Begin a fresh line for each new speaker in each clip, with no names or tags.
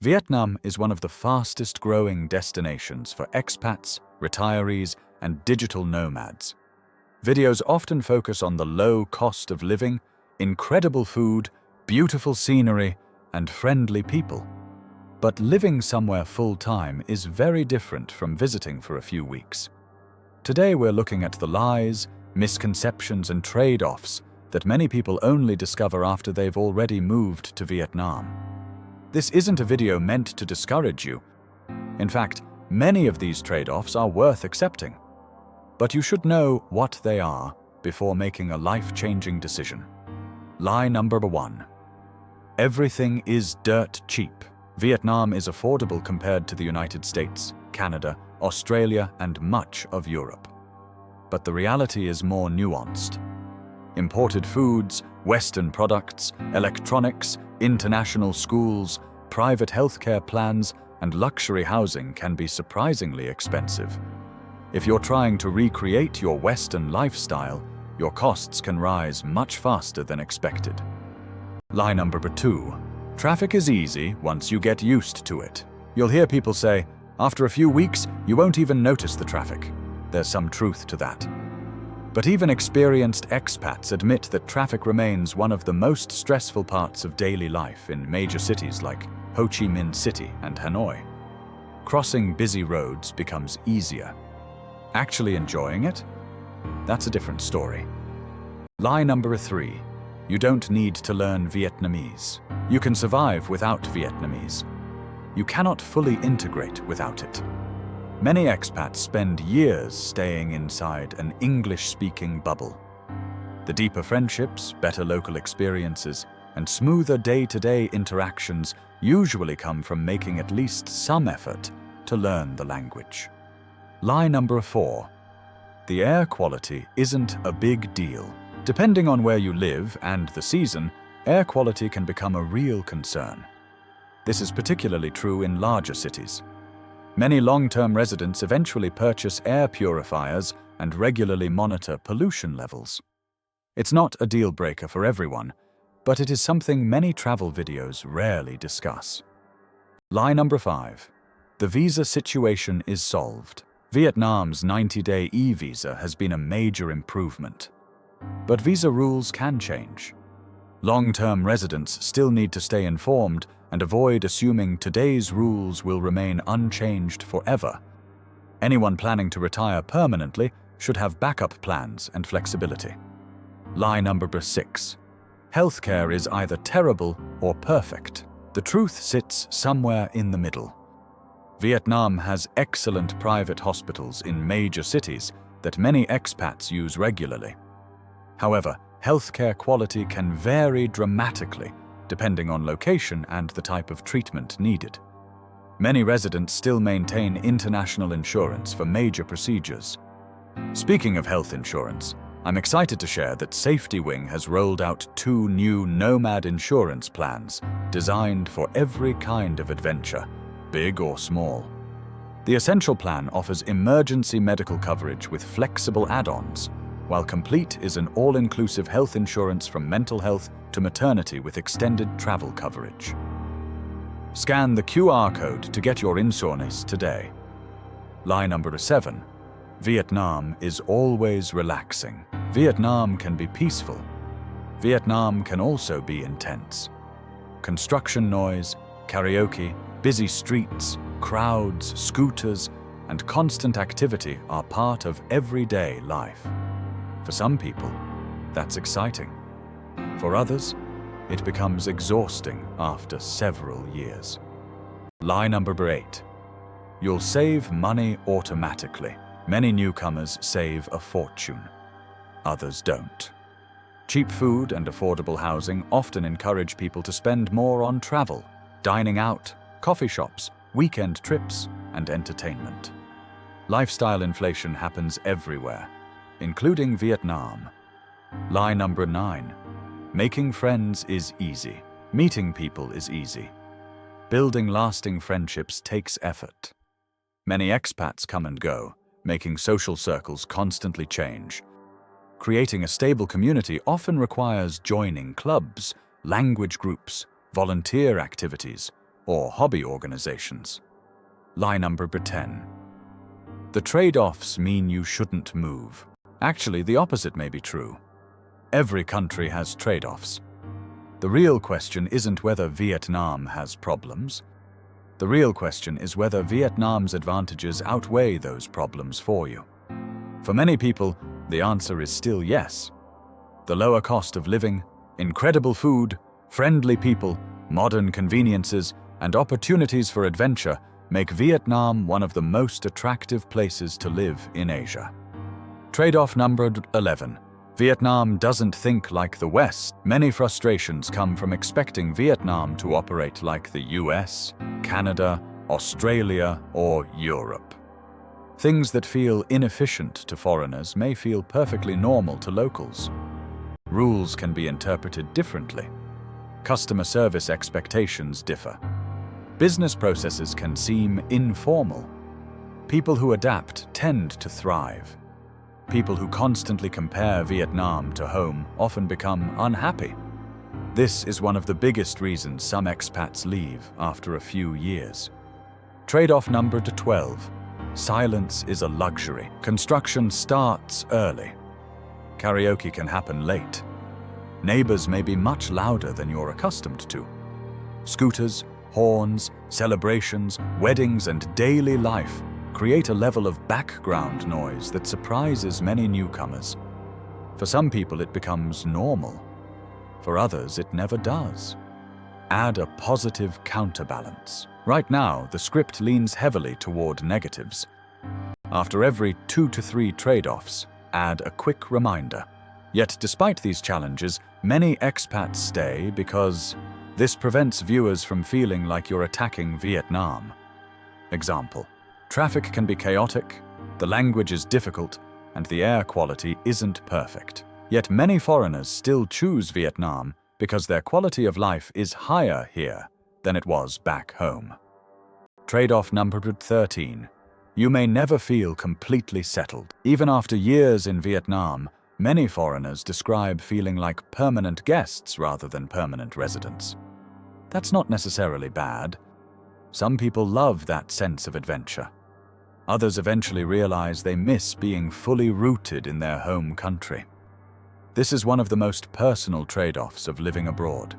Vietnam is one of the fastest growing destinations for expats, retirees, and digital nomads. Videos often focus on the low cost of living, incredible food, beautiful scenery, and friendly people. But living somewhere full-time is very different from visiting for a few weeks. Today we're looking at the lies, misconceptions, and trade-offs that many people only discover after they've already moved to Vietnam. This isn't a video meant to discourage you. In fact, many of these trade-offs are worth accepting. But you should know what they are before making a life-changing decision. Lie number 1. Everything is dirt cheap. Vietnam is affordable compared to the United States, Canada, Australia, and much of Europe. But the reality is more nuanced. Imported foods, Western products, electronics, international schools, private healthcare plans, and luxury housing can be surprisingly expensive. If you're trying to recreate your Western lifestyle, your costs can rise much faster than expected. Lie number 2. Traffic is easy once you get used to it. You'll hear people say, after a few weeks, you won't even notice the traffic. There's some truth to that. But even experienced expats admit that traffic remains one of the most stressful parts of daily life in major cities like Ho Chi Minh City and Hanoi. Crossing busy roads becomes easier. Actually enjoying it? That's a different story. Lie number 3. You don't need to learn Vietnamese. You can survive without Vietnamese. You cannot fully integrate without it. Many expats spend years staying inside an English-speaking bubble. The deeper friendships, better local experiences, and smoother day-to-day interactions usually come from making at least some effort to learn the language. Lie number 4. The air quality isn't a big deal. Depending on where you live and the season, air quality can become a real concern. This is particularly true in larger cities. Many long-term residents eventually purchase air purifiers and regularly monitor pollution levels. It's not a deal-breaker for everyone, but it is something many travel videos rarely discuss. Lie number 5. The visa situation is solved. Vietnam's 90-day e-visa has been a major improvement. But visa rules can change. Long-term residents still need to stay informed and avoid assuming today's rules will remain unchanged forever. Anyone planning to retire permanently should have backup plans and flexibility. Lie number 6. Healthcare is either terrible or perfect. The truth sits somewhere in the middle. Vietnam has excellent private hospitals in major cities that many expats use regularly. However, healthcare quality can vary dramatically depending on location and the type of treatment needed. Many residents still maintain international insurance for major procedures. Speaking of health insurance, I'm excited to share that Safety Wing has rolled out 2 new Nomad insurance plans designed for every kind of adventure, big or small. The Essential Plan offers emergency medical coverage with flexible add-ons, while Complete is an all-inclusive health insurance from mental health to maternity with extended travel coverage. Scan the QR code to get your insurance today. Lie number 7. Vietnam is always relaxing. Vietnam can be peaceful. Vietnam can also be intense. Construction noise, karaoke, busy streets, crowds, scooters, and constant activity are part of everyday life. For some people, that's exciting. For others, it becomes exhausting after several years. Lie number 8. You'll save money automatically. Many newcomers save a fortune. Others don't. Cheap food and affordable housing often encourage people to spend more on travel, dining out, coffee shops, weekend trips, and entertainment. Lifestyle inflation happens everywhere, including Vietnam. Lie number 9. Making friends is easy. Meeting people is easy. Building lasting friendships takes effort. Many expats come and go, making social circles constantly change. Creating a stable community often requires joining clubs, language groups, volunteer activities, or hobby organizations. Lie number 10. The trade-offs mean you shouldn't move. Actually, the opposite may be true. Every country has trade-offs. The real question isn't whether Vietnam has problems. The real question is whether Vietnam's advantages outweigh those problems for you. For many people, the answer is still yes. The lower cost of living, incredible food, friendly people, modern conveniences, and opportunities for adventure make Vietnam one of the most attractive places to live in Asia. Trade-off number 11. Vietnam doesn't think like the West. Many frustrations come from expecting Vietnam to operate like the US, Canada, Australia, or Europe. Things that feel inefficient to foreigners may feel perfectly normal to locals. Rules can be interpreted differently. Customer service expectations differ. Business processes can seem informal. People who adapt tend to thrive. People who constantly compare Vietnam to home often become unhappy. This is one of the biggest reasons some expats leave after a few years. Trade-off number 12. Silence is a luxury. Construction starts early. Karaoke can happen late. Neighbors may be much louder than you're accustomed to. Scooters, horns, celebrations, weddings, and daily life create a level of background noise that surprises many newcomers. For some people, it becomes normal. For others, it never does. Add a positive counterbalance. Right now, the script leans heavily toward negatives. After every 2 to 3 trade-offs, add a quick reminder. Yet, despite these challenges, many expats stay because this prevents viewers from feeling like you're attacking Vietnam. Example: traffic can be chaotic, the language is difficult, and the air quality isn't perfect. Yet many foreigners still choose Vietnam because their quality of life is higher here than it was back home. Trade-off number 13. You may never feel completely settled. Even after years in Vietnam, many foreigners describe feeling like permanent guests rather than permanent residents. That's not necessarily bad. Some people love that sense of adventure. Others eventually realize they miss being fully rooted in their home country. This is one of the most personal trade-offs of living abroad.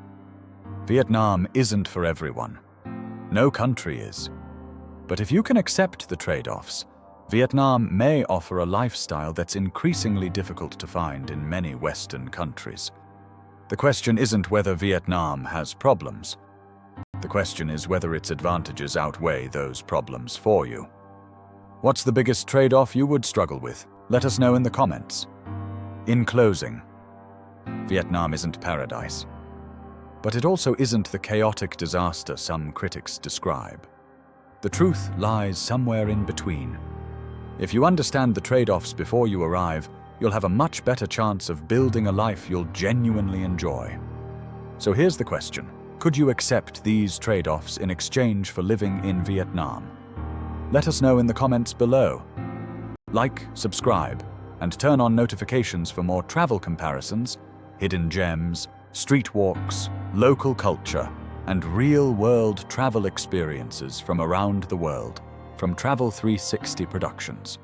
Vietnam isn't for everyone. No country is. But if you can accept the trade-offs, Vietnam may offer a lifestyle that's increasingly difficult to find in many Western countries. The question isn't whether Vietnam has problems. The question is whether its advantages outweigh those problems for you. What's the biggest trade-off you would struggle with? Let us know in the comments. In closing, Vietnam isn't paradise. But it also isn't the chaotic disaster some critics describe. The truth lies somewhere in between. If you understand the trade-offs before you arrive, you'll have a much better chance of building a life you'll genuinely enjoy. So here's the question. Could you accept these trade-offs in exchange for living in Vietnam? Let us know in the comments below. Like, subscribe, and turn on notifications for more travel comparisons, hidden gems, street walks, local culture, and real-world travel experiences from around the world from Travel 360 Productions.